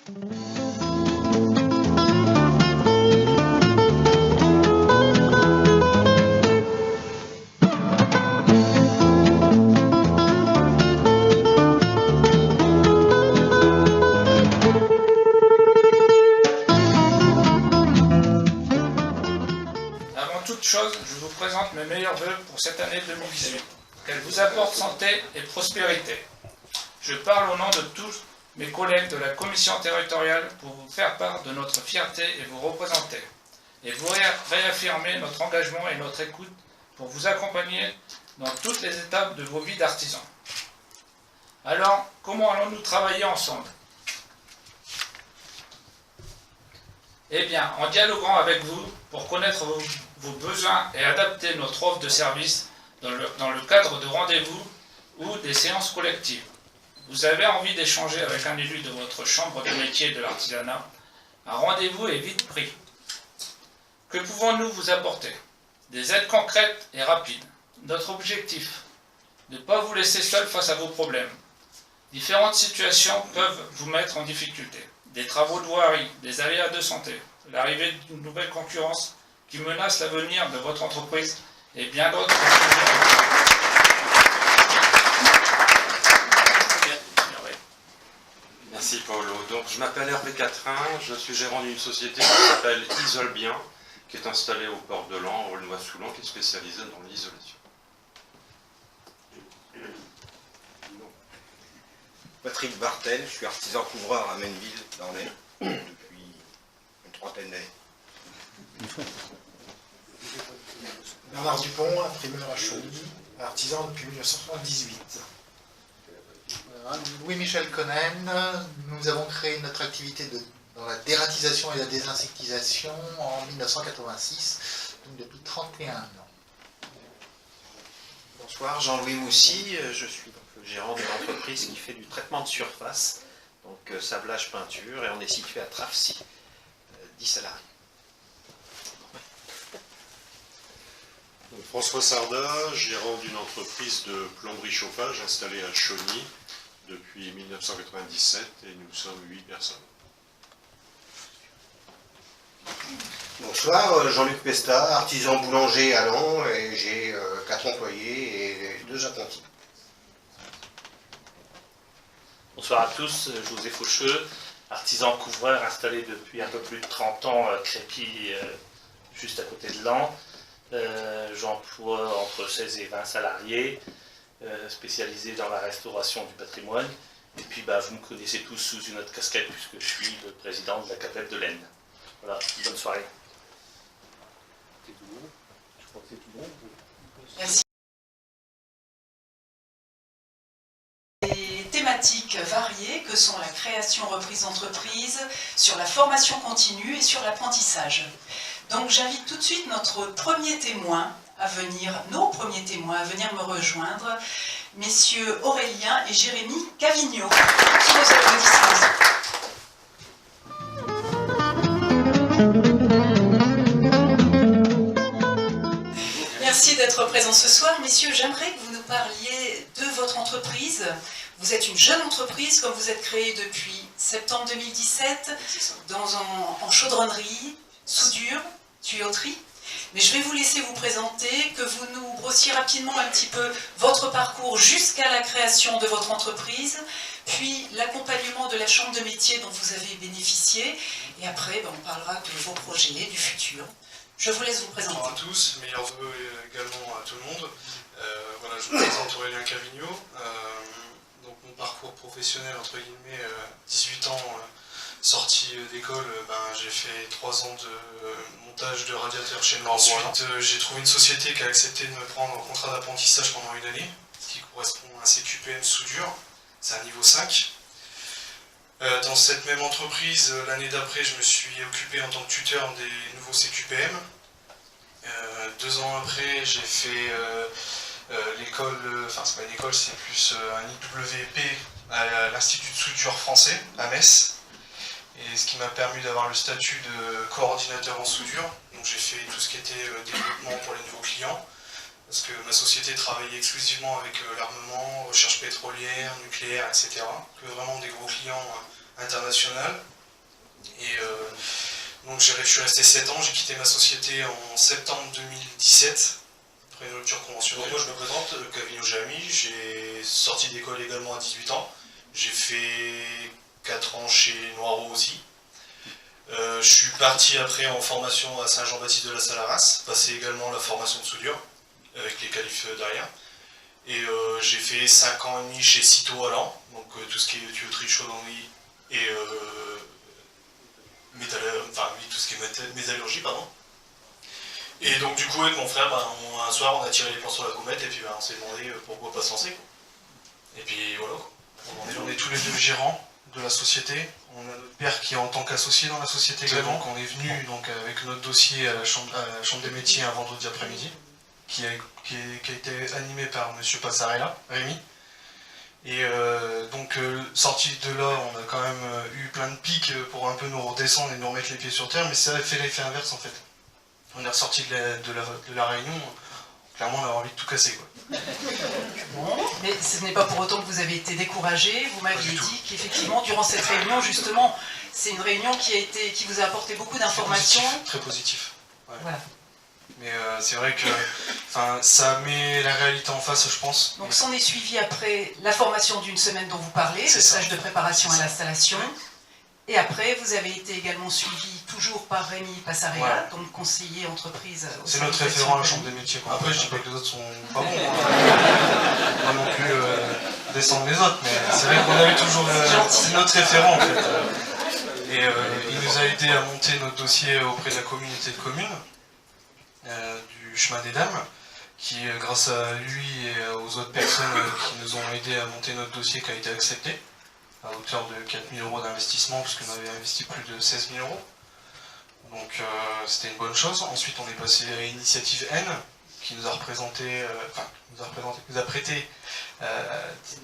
Je vous présente mes meilleurs vœux pour cette année 2018. Qu'elle vous apporte santé et prospérité. Je parle au nom de tous mes collègues de la commission territoriale pour vous faire part de notre fierté et vous représenter. Et vous réaffirmer notre engagement et notre écoute pour vous accompagner dans toutes les étapes de vos vies d'artisans. Alors, comment allons-nous travailler ensemble? Eh bien, en dialoguant avec vous pour connaître vos besoins et adapter notre offre de service dans le cadre de rendez-vous ou des séances collectives. Vous avez envie d'échanger avec un élu de votre chambre de métier de l'artisanat? Un rendez-vous est vite pris. Que pouvons-nous vous apporter? Des aides concrètes et rapides. Notre objectif, ne pas vous laisser seul face à vos problèmes. Différentes situations peuvent vous mettre en difficulté. Des travaux de voirie, des aléas de santé, l'arrivée d'une nouvelle concurrence qui menace l'avenir de votre entreprise et bien d'autres. Merci Paolo. Donc je m'appelle Hervé Catrin, je suis gérant d'une société qui s'appelle Isole Bien, qui est installée au port de Laon, en Aulnois-sous-Laon, qui est spécialisée dans l'isolation. Patrick Bartel, je suis artisan couvreur à Mainville, dans l'Ain, depuis une trentaine d'années. Bernard Dupont, imprimeur à Chauny, artisan depuis 1978. Louis-Michel Connen, nous avons créé notre activité dans la dératisation et la désinsectisation en 1986, donc depuis 31 ans. Bonsoir, Jean-Louis Moussy, je suis donc le gérant de l'entreprise qui fait du traitement de surface, donc sablage, peinture, et on est situé à Trafcy, 10 salariés. François Sarda, gérant d'une entreprise de plomberie chauffage installée à Chauny depuis 1997 et nous sommes 8 personnes. Bonsoir, Jean-Luc Pesta, artisan boulanger à Laon, et j'ai 4 employés et 2 apprentis. Bonsoir à tous, José Faucheux, artisan couvreur installé depuis un peu plus de 30 ans à Crépy, juste à côté de Laon. J'emploie entre 16 et 20 salariés, spécialisés dans la restauration du patrimoine. Et puis vous me connaissez tous sous une autre casquette puisque je suis le président de la CAPEP de l'Aisne. Voilà, bonne soirée. C'est tout bon. Je crois que c'est tout bon. Merci. Des thématiques variées que sont la création reprise d'entreprise, sur la formation continue et sur l'apprentissage. Donc j'invite tout de suite notre premier témoin à venir, nos premiers témoins à venir me rejoindre, messieurs Aurélien et Jérémy Cavigno. Tous vos applaudissements. Merci d'être présents ce soir. Messieurs, j'aimerais que vous nous parliez de votre entreprise. Vous êtes une jeune entreprise, comme vous êtes créé depuis septembre 2017, en chaudronnerie, soudure, tuyauterie. Mais je vais vous laisser vous présenter, que vous nous brossiez rapidement un petit peu votre parcours jusqu'à la création de votre entreprise, puis l'accompagnement de la chambre de métier dont vous avez bénéficié, et après on parlera de vos projets, du futur. Je vous laisse vous présenter. Bonjour à tous, meilleurs vœux également à tout le monde. Voilà, je vous présente Aurélien Cavigno. Donc mon parcours professionnel, entre guillemets, 18 ans, sorti d'école, j'ai fait 3 ans de montage de radiateurs chez nous. Ensuite, j'ai trouvé une société qui a accepté de me prendre en contrat d'apprentissage pendant une année, ce qui correspond à un CQPM soudure, c'est un niveau 5. Dans cette même entreprise, l'année d'après, je me suis occupé en tant que tuteur des nouveaux CQPM. 2 ans après, j'ai fait l'école, enfin c'est pas une école, c'est plus un IWP à l'Institut de soudure français, à Metz. Et ce qui m'a permis d'avoir le statut de coordinateur en soudure. Donc j'ai fait tout ce qui était développement pour les nouveaux clients, parce que ma société travaillait exclusivement avec l'armement, recherche pétrolière, nucléaire, etc. Que vraiment des gros clients internationaux. Et donc je suis resté 7 ans, j'ai quitté ma société en septembre 2017, après une rupture conventionnelle. Donc moi je me présente, Cavigno Jamy, j'ai sorti d'école également à 18 ans. J'ai fait 4 ans chez Noireau aussi. Je suis parti après en formation à Saint-Jean-Baptiste de la Salle-Arras, passé également la formation de soudure, avec les qualifs derrière. Et j'ai fait 5 ans et demi chez Citeaux à Lens, donc tout ce qui est tuyauterie, chaudronnerie et tout ce qui est métallurgie, pardon. Et donc du coup avec mon frère, un soir on a tiré les plans sur la gommette et puis on s'est demandé pourquoi pas se lancer, quoi. Et puis voilà, quoi. On est tous les deux gérants de la société. On a notre père qui est en tant qu'associé dans la société également. On est venu donc avec notre dossier à la chambre des métiers un vendredi après-midi, qui a été animé par M. Passarella, Rémi. Et sorti de là, on a quand même eu plein de pics pour un peu nous redescendre et nous remettre les pieds sur terre, mais ça a fait l'effet inverse en fait. On est ressorti de la réunion, clairement on avait envie de tout casser, quoi. Bon, mais ce n'est pas pour autant que vous avez été découragé. Vous m'aviez dit qu'effectivement, durant cette réunion, justement, c'est une réunion qui vous a apporté beaucoup d'informations. Très positif. Ouais. Voilà. Mais c'est vrai que ça met la réalité en face, je pense. Donc s'en est suivi après la formation d'une semaine dont vous parlez, le stage de préparation à l'installation. Et après, vous avez été également suivi toujours par Rémi Passarella, donc conseiller entreprise. C'est notre référent à la chambre des métiers, quoi. Après, je dis pas que les autres sont pas bons. On va non plus descendre les autres, mais c'est vrai qu'on a eu toujours. C'est notre référent en fait. Et il nous a aidé à monter notre dossier auprès de la communauté de communes du chemin des dames, qui, grâce à lui et aux autres personnes qui nous ont aidé à monter notre dossier, qui a été accepté à hauteur de 4 000 € d'investissement, puisqu'on avait investi plus de 16 000 €. Donc c'était une bonne chose. Ensuite on est passé à Initiative N, qui nous a représenté, nous a prêté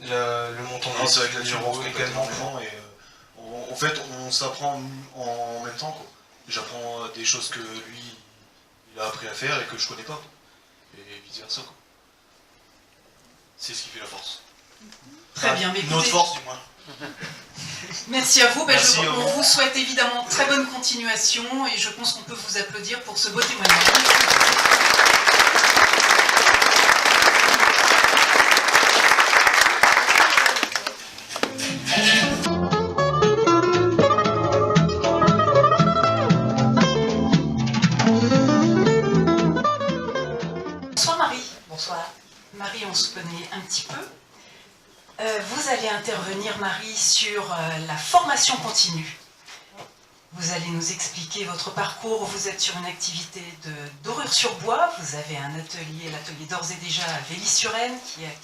le montant de 16 000 € également. En fait, on s'apprend en même temps, quoi. J'apprends des choses que lui, il a appris à faire et que je connais pas, quoi. Et vice versa, quoi. C'est ce qui fait la force. Très bien, mais écoutez, notre force, du moins. Merci à vous. Merci, on vous souhaite évidemment très bonne continuation et je pense qu'on peut vous applaudir pour ce beau témoignage. Bonsoir Marie. Bonsoir. Marie, on se connaît un petit peu. Vous allez intervenir, Marie, sur la formation continue. Vous allez nous expliquer votre parcours. Vous êtes sur une activité de dorure sur bois. Vous avez un atelier, l'atelier d'ores et déjà à Vély-sur-Aisne, qui est à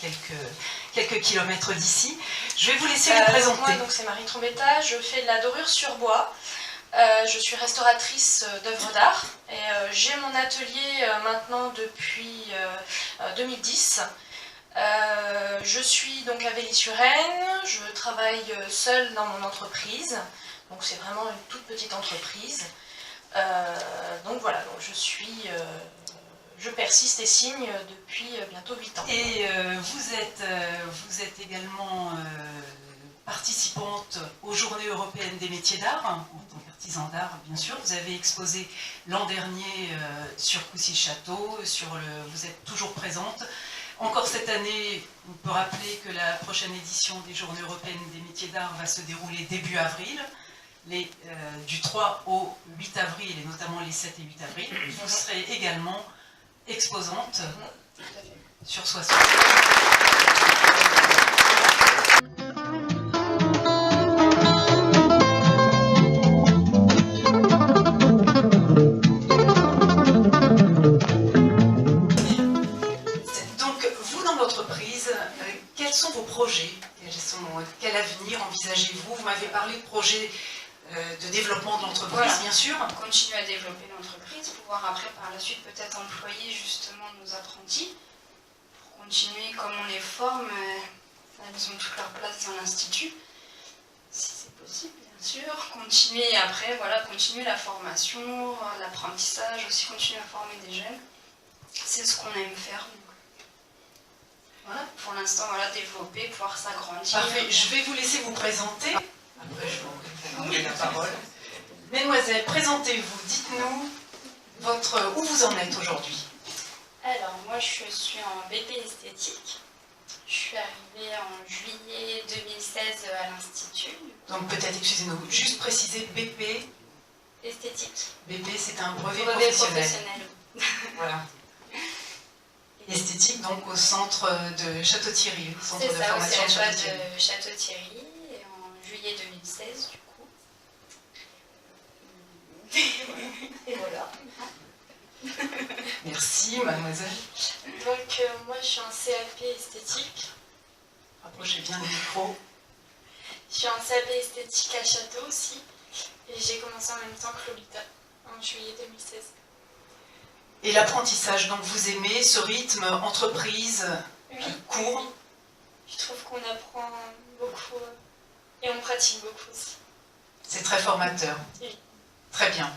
quelques kilomètres d'ici. Je vais vous laisser vous présenter. Moi, donc c'est Marie Trombetta. Je fais de la dorure sur bois. Je suis restauratrice d'œuvres d'art. Et j'ai mon atelier maintenant depuis 2010. Je suis donc à Vély-sur-Aisne, je travaille seule dans mon entreprise, donc c'est vraiment une toute petite entreprise. Donc voilà, donc je persiste et signe depuis bientôt 8 ans. Et vous êtes également participante aux Journées européennes des métiers d'art, en tant qu'artisan d'art bien sûr. Vous avez exposé l'an dernier sur Coucy-le-Château, vous êtes toujours présente. Encore cette année, on peut rappeler que la prochaine édition des Journées européennes des métiers d'art va se dérouler début avril, du 3 au 8 avril, et notamment les 7 et 8 avril. Vous serez également exposante sur Soissons. Quels sont vos projets? Quel avenir envisagez-vous? Vous m'avez parlé de projets de développement de l'entreprise, voilà, bien sûr. Continuer à développer l'entreprise, pouvoir après par la suite peut-être employer justement nos apprentis, pour continuer comme on les forme, ils ont toute leur place dans l'institut, si c'est possible bien sûr. Continuer après, voilà, continuer la formation, l'apprentissage, aussi continuer à former des jeunes. C'est ce qu'on aime faire. Voilà, pour l'instant, voilà, développer, pouvoir s'agrandir. Parfait, je vais vous laisser vous présenter. Après, je vous donner la parole. Mesdemoiselles, présentez-vous, dites-nous où vous en êtes aujourd'hui. Alors, moi, je suis en BP esthétique. Je suis arrivée en juillet 2016 à l'Institut. Donc peut-être, excusez-nous, juste préciser BP. Esthétique. BP, c'est un brevet Brevet professionnel. Voilà. Et esthétique, donc au centre de Château-Thierry, au centre C'est de ça, formation c'est de la Château-Thierry. de Château-Thierry, et en juillet 2016, du coup. Et voilà. Merci, mademoiselle. Donc, moi, je suis en CAP esthétique. Rapprochez bien le micro. Je suis en CAP esthétique à Château aussi. Et j'ai commencé en même temps que Lolita, en juillet 2016. Et l'apprentissage, donc vous aimez ce rythme entreprise, cours? Oui. Je trouve qu'on apprend beaucoup et on pratique beaucoup aussi. C'est très formateur. Oui. Très bien.